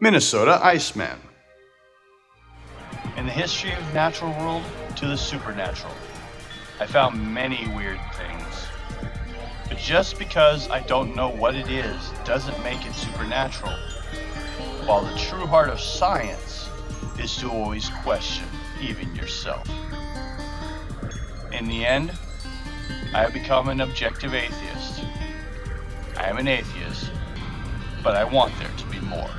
Minnesota Iceman. In the history of the natural world to the supernatural, I found many weird things. But just because I don't know what it is doesn't make it supernatural. While the true heart of science is to always question even yourself. In the end, I have become an objective atheist. I am an atheist, but I want there to be more.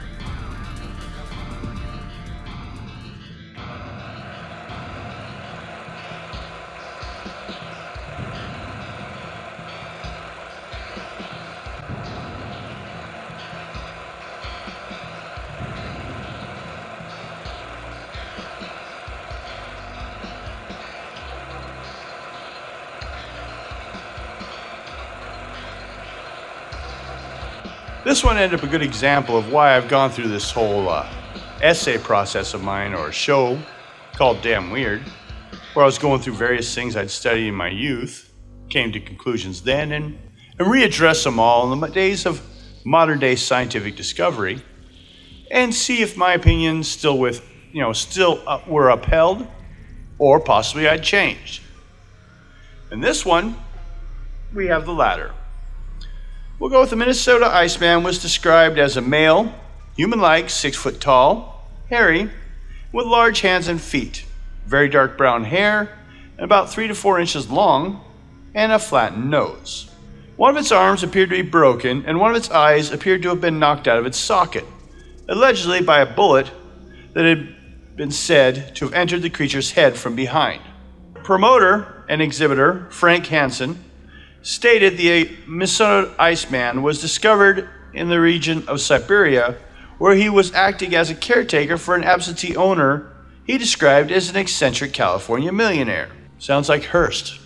This one ended up a good example of why I've gone through this whole essay process of mine, or show called Damn Weird, where I was going through various things I'd studied in my youth, came to conclusions then, and readdress them all in the days of modern day scientific discovery, and see if my opinions still were upheld, or possibly I'd changed. In this one, we have the latter. We'll go with the Minnesota Iceman. Was described as a male, human-like, 6 foot tall, hairy, with large hands and feet, very dark brown hair, and about 3 to 4 inches long, and a flattened nose. One of its arms appeared to be broken, and one of its eyes appeared to have been knocked out of its socket, allegedly by a bullet that had been said to have entered the creature's head from behind. Promoter and exhibitor Frank Hansen stated the Minnesota Iceman was discovered in the region of Siberia, where he was acting as a caretaker for an absentee owner he described as an eccentric California millionaire. Sounds like Hearst.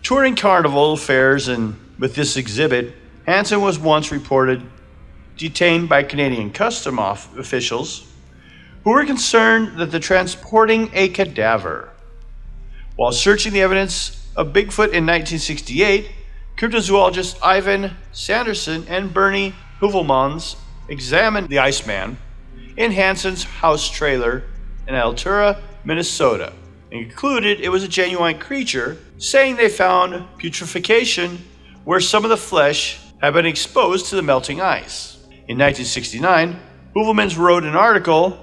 Touring carnival fairs and with this exhibit, Hansen was once reported detained by Canadian custom officials who were concerned that the transporting a cadaver. While searching the evidence of Bigfoot in 1968, cryptozoologists Ivan Sanderson and Bernie Heuvelmans examined the Iceman in Hansen's house trailer in Altura, Minnesota, and concluded it was a genuine creature, saying they found putrefaction where some of the flesh had been exposed to the melting ice. In 1969, Heuvelmans wrote an article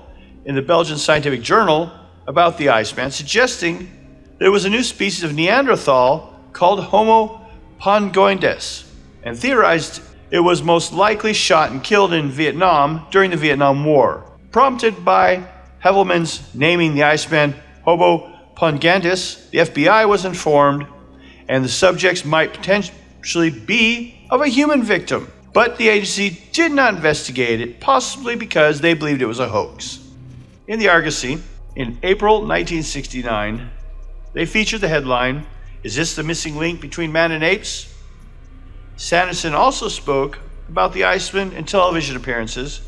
in the Belgian Scientific Journal about the Iceman, suggesting that it was a new species of Neanderthal called Homo pongoides, and theorized it was most likely shot and killed in Vietnam during the Vietnam War. Prompted by Heuvelmans naming the Iceman Homo pongoides, the FBI was informed, and the subjects might potentially be of a human victim. But the agency did not investigate it, possibly because they believed it was a hoax. In the Argosy, in April 1969, they featured the headline, "Is this the missing link between man and apes?" Sanderson also spoke about the Iceman in television appearances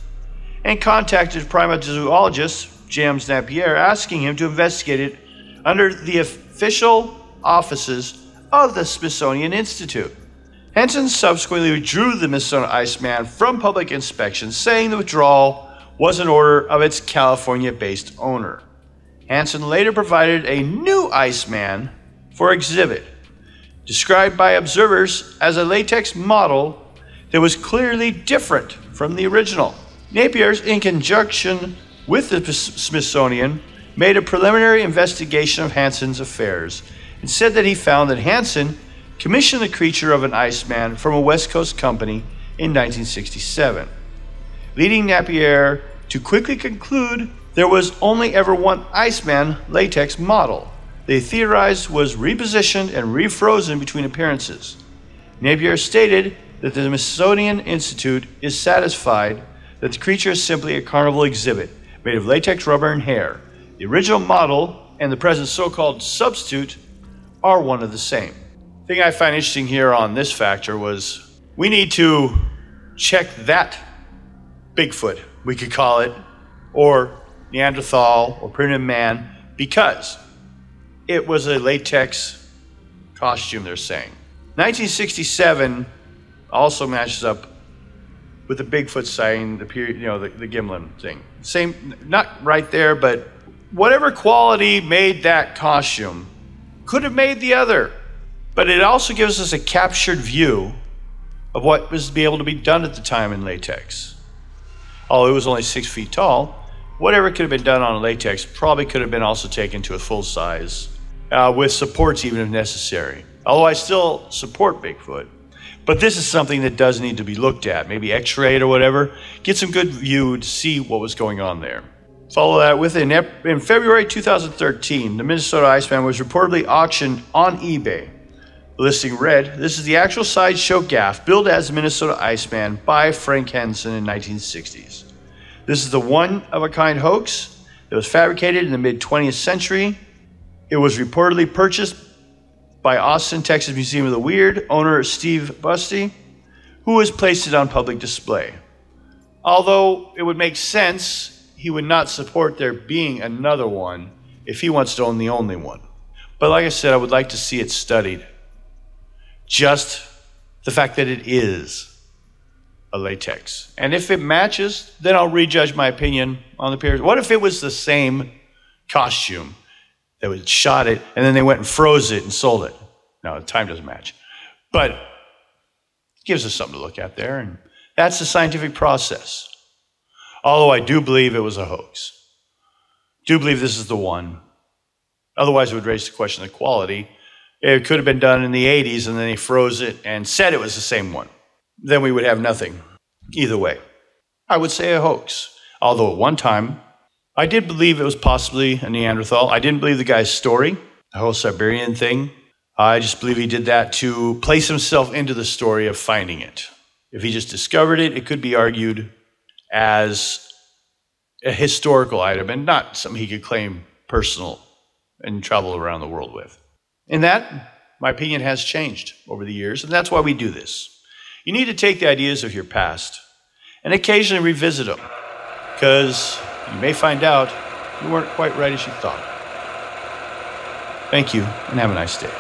and contacted primazoologist James Napier, asking him to investigate it under the official offices of the Smithsonian Institute. Hansen subsequently withdrew the Minnesota Iceman from public inspection, saying the withdrawal was an order of its California-based owner. Hansen later provided a new Iceman for exhibit, described by observers as a latex model that was clearly different from the original. Napier, in conjunction with the Smithsonian, made a preliminary investigation of Hansen's affairs and said that he found that Hansen commissioned the creature of an Iceman from a West Coast company in 1967, leading Napier to quickly conclude there was only ever one Iceman latex model. They theorized was repositioned and refrozen between appearances. Napier stated that the Smithsonian Institute is satisfied that the creature is simply a carnival exhibit made of latex, rubber, and hair. The original model and the present so-called substitute are one and the same. The thing I find interesting here on this factor was we need to check that Bigfoot, we could call it, or Neanderthal or primitive man, because it was a latex costume, they're saying. 1967 also matches up with the Bigfoot sighting, the Gimlin thing. Same, not right there, but whatever quality made that costume could have made the other. But it also gives us a captured view of what was to be able to be done at the time in latex. Although it was only 6 feet tall, whatever could have been done on latex probably could have been also taken to a full size, with supports even if necessary. Although I still support Bigfoot. But this is something that does need to be looked at, maybe x-rayed or whatever. Get some good view to see what was going on there. Follow that with in February 2013, the Minnesota Iceman was reportedly auctioned on eBay. The listing read, "This is the actual sideshow gaff billed as the Minnesota Iceman by Frank Henson in 1960s. This is the one-of-a-kind hoax that was fabricated in the mid-20th century. It was reportedly purchased by Austin, Texas Museum of the Weird, owner Steve Busty, who has placed it on public display. Although it would make sense he would not support there being another one if he wants to own the only one. But like I said, I would like to see it studied. Just the fact that it is a latex. And if it matches, then I'll rejudge my opinion on the appearance. What if it was the same costume? They would shot it, and then they went and froze it and sold it. No, the time doesn't match. But it gives us something to look at there, and that's the scientific process. Although I do believe it was a hoax. Do believe this is the one. Otherwise, it would raise the question of quality. It could have been done in the 80s, and then they froze it and said it was the same one. Then we would have nothing. Either way. I would say a hoax. Although at one time, I did believe it was possibly a Neanderthal. I didn't believe the guy's story, the whole Siberian thing. I just believe he did that to place himself into the story of finding it. If he just discovered it, it could be argued as a historical item and not something he could claim personal and travel around the world with. In that, my opinion has changed over the years, and that's why we do this. You need to take the ideas of your past and occasionally revisit them, because you may find out you weren't quite right as you thought. Thank you, and have a nice day.